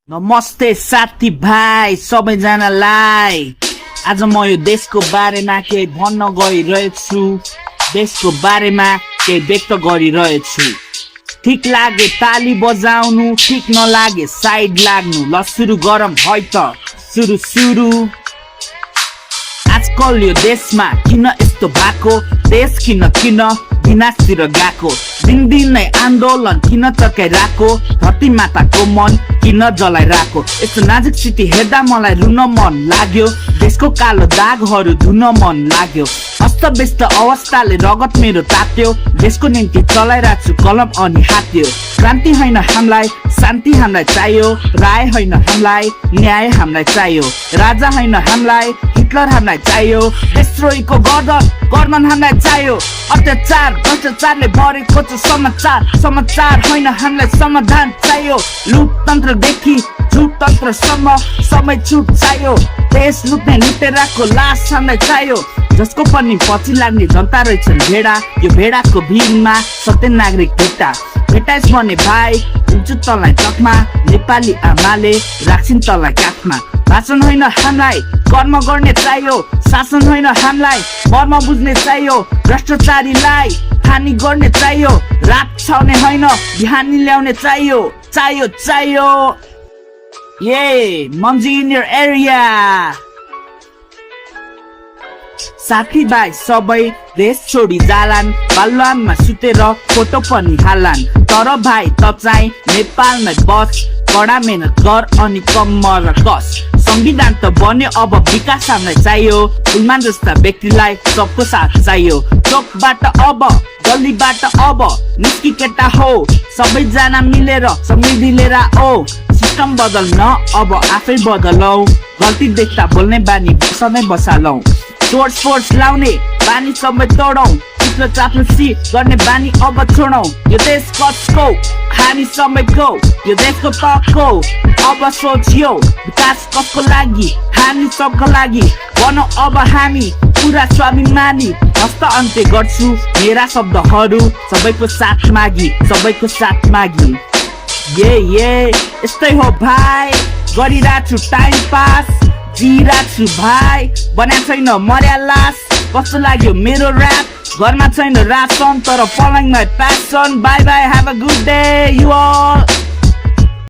नमस्ते साथी भाइ सबैजनालाई। आज म यो देशको बारेमा केही भन्न गइरहेछु। देशको बारेमा केही व्यक्त गरिरहेछु। ठीक लागे ताली बजाउनु, ठीक नलागे साइड लाग्नु। ल सुरु गरौँ है त, सुरु। आजकल यो देशमा किन यस्तो भएको, देश किन विनाशतिर गएको, दिनदिनै आन्दोलन किन चर्काइरहेको, धरती माताको मन किन जलाइरहेको। यस्तो नाजुक स्थिति हेर्दा मलाई रुन मन लाग्यो, देशको कालो दागहरू धुन मन लाग्यो। अस्तव्यस्त अवस्थाले रगत मेरो तात्यो, देशको निम्ति चलाइरहेको छु कलम अनि हात्यो। क्रान्ति होइन हामीलाई, शान्ति हामीलाई चाहियो। राय होइन हामीलाई, न्याय हामीलाई चाहियो। राजा होइन हामीलाई, हिटलर हामीलाई चाहियो। देशद्रोहीको गर्दन हामीलाई चाहियो। अत्याचार भ्रष्टाचारले भरेको छ समाचार होइन हामीलाई समाधान चाहियो। लुटतन्त्रदेखि झुटतन्त्रसम्म समय छुट चाहियो। देश लुट्ने लुटेराको लास हामीलाई चाहियो। जसको पनि पछि लाग्ने जनता रहेछन् भेडा, यो भेडाको भिडमा सत्य नागरिक भेटाइस् भने भाइ हुन्छु तँलाई चकमा। नेपाली आमाले राख्छिन् तँलाई काखमा। भाषण होइन हामीलाई कर्म गर्ने चाहियो, शासन होइन हामीलाई मर्म बुझ्ने चाहियो। भ्रष्टाचारीलाई हानि गर्ने चाहियो, रात छाउने होइन बिहानी ल्याउने चाहियो। Mumsy in your area। साथी भाइ सबै देश छोडी जालान्, बालुवामा सुतेर फोटो पनि हालान्। तर भाइ त चाहिँ नेपालमै बस, कडा मेहनत गर अनि कम्मर कस। संविधान त बन्यो अब विकास हामीलाई चाहियो। उल्मान जस्ता व्यक्तिलाई सबको साथ चाहियो। चोकबाट अब गल्लीबाट अब निस्की केटा हो, सबैजना मिलेर समृद्धि लिएर ओ। सिस्टम बदल्न अब आफै बदलौ, गल्ती देख्दा बोल्ने बानी सधैँ बसालौ। स्पोर्ट्स लाउने बानी सबै तोडौ, चिप्लो चाप्लुसी गर्ने बानी अब छोडौ। यो देश कसको, हामी सबैको, यो देशको तको अब सोचियो। विकास कसको लागि, हामी सबको लागि बनौ अब हामी पुरा स्वाभिमानी। हस्त अन्त्य गर्छु मेरा शब्दहरू, सबैको साथ मागी। यस्तै हो भाइ, गरिरहेको छु टाइम पास, जिरहेको छु भाइ, बनाएको छैन मर्या लास। कस्तो लाग्यो मेरो ऱ्याप, घरमा छैन रासन तर पलङमा प्यासन। Bye, have a good day you all।